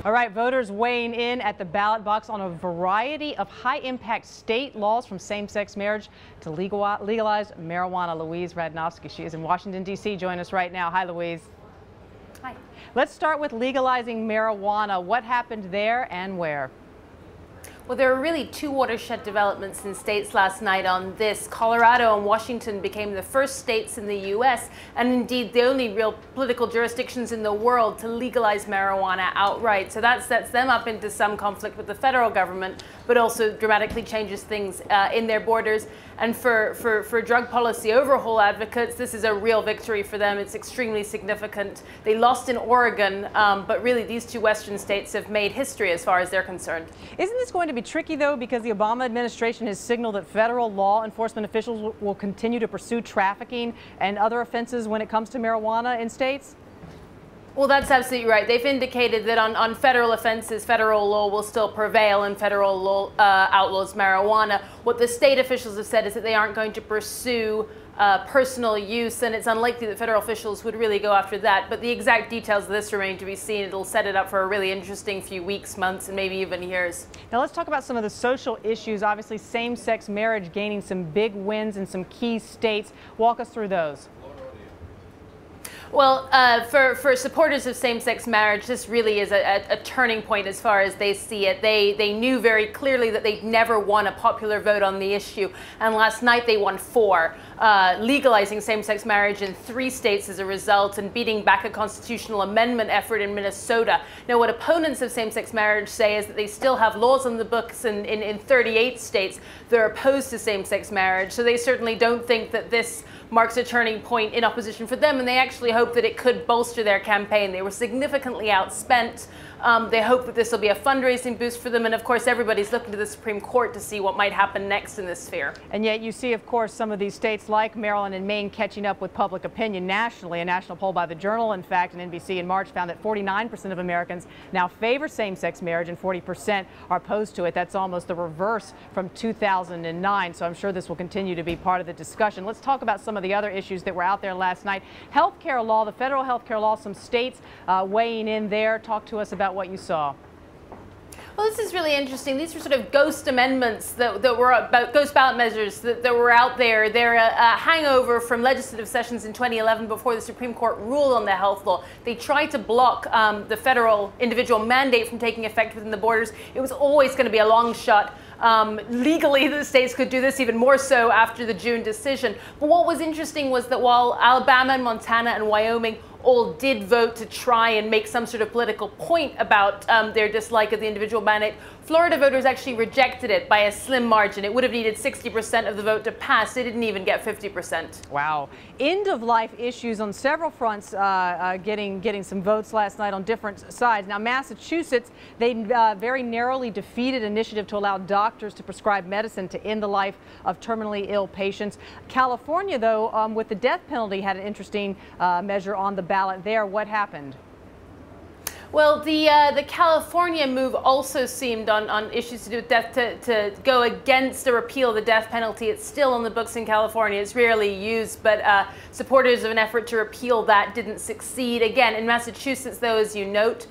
All right, voters weighing in at the ballot box on a variety of high-impact state laws, from same-sex marriage to legalized marijuana. Louise Radnofsky, she is in Washington, D.C. Join us right now. Hi, Louise. Hi. Let's start with legalizing marijuana. What happened there and where? Well, there were really two watershed developments in states last night on this. Colorado and Washington became the first states in the U.S. and indeed the only real political jurisdictions in the world to legalize marijuana outright. So that sets them up into some conflict with the federal government, but also dramatically changes things in their borders. And for drug policy overhaul advocates, this is a real victory for them. It's extremely significant. They lost in Oregon, but really these two western states have made history as far as they're concerned. Isn't this going to be tricky, though, because the Obama administration has signaled that federal law enforcement officials will continue to pursue trafficking and other offenses when it comes to marijuana in states? Well, that's absolutely right. They've indicated that on federal offenses, federal law will still prevail and federal law outlaws marijuana. What the state officials have said is that they aren't going to pursue personal use, and it's unlikely that federal officials would really go after that. But the exact details of this remain to be seen. It'll set it up for a really interesting few weeks, months, and maybe even years. Now let's talk about some of the social issues. Obviously, same-sex marriage gaining some big wins in some key states. Walk us through those. Well, for supporters of same-sex marriage, this really is a turning point as far as they see it. They knew very clearly that they'd never won a popular vote on the issue, and last night they won 4, legalizing same-sex marriage in 3 states as a result, and beating back a constitutional amendment effort in Minnesota. Now, what opponents of same-sex marriage say is that they still have laws on the books in 38 states that are opposed to same-sex marriage, so they certainly don't think that this marks a turning point in opposition for them, and they actually hope that it could bolster their campaign. They were significantly outspent. They hope that this will be a fundraising boost for them, and of course everybody's looking to the Supreme Court to see what might happen next in this sphere. And yet you see, of course, some of these states like Maryland and Maine catching up with public opinion nationally. A national poll by the Journal, in fact, and NBC in March found that 49% of Americans now favor same-sex marriage and 40% are opposed to it. That's almost the reverse from 2009, so I'm sure this will continue to be part of the discussion. Let's talk about some of the other issues that were out there last night. Healthcare law, the federal healthcare law, some states weighing in there. Talk to us about what you saw. Well, this is really interesting. These were sort of ghost amendments that were about ghost ballot measures that were out there. They're a hangover from legislative sessions in 2011 before the Supreme Court ruled on the health law. They tried to block the federal individual mandate from taking effect within the borders. It was always going to be a long shot. Legally, the states could do this even more so after the June decision. But what was interesting was that while Alabama and Montana and Wyoming all did vote to try and make some sort of political point about their dislike of the individual mandate, Florida voters actually rejected it by a slim margin. It would have needed 60% of the vote to pass. They didn't even get 50%. Wow. End-of-life issues on several fronts getting some votes last night on different sides. Now, Massachusetts, they very narrowly defeated an initiative to allow doctors to prescribe medicine to end the life of terminally ill patients. California, though, with the death penalty, had an interesting measure on the ballot there. What happened? Well, the California move also seemed on issues to do with death to go against a repeal of the death penalty. It's still on the books in California. It's rarely used, but supporters of an effort to repeal that didn't succeed. Again, in Massachusetts, though, as you note,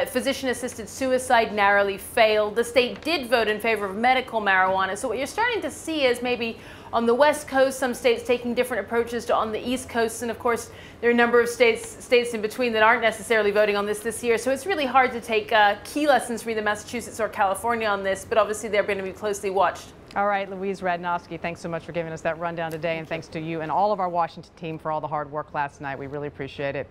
physician-assisted suicide narrowly failed. The state did vote in favor of medical marijuana. So what you're starting to see is maybe on the West Coast, some states taking different approaches to on the East Coast. And of course, there are a number of states in between that aren't necessarily voting on this year. So it's really hard to take key lessons from either Massachusetts or California on this, but obviously they're going to be closely watched. All right, Louise Radnofsky, thanks so much for giving us that rundown today, and thanks to you and all of our Washington team for all the hard work last night. We really appreciate it.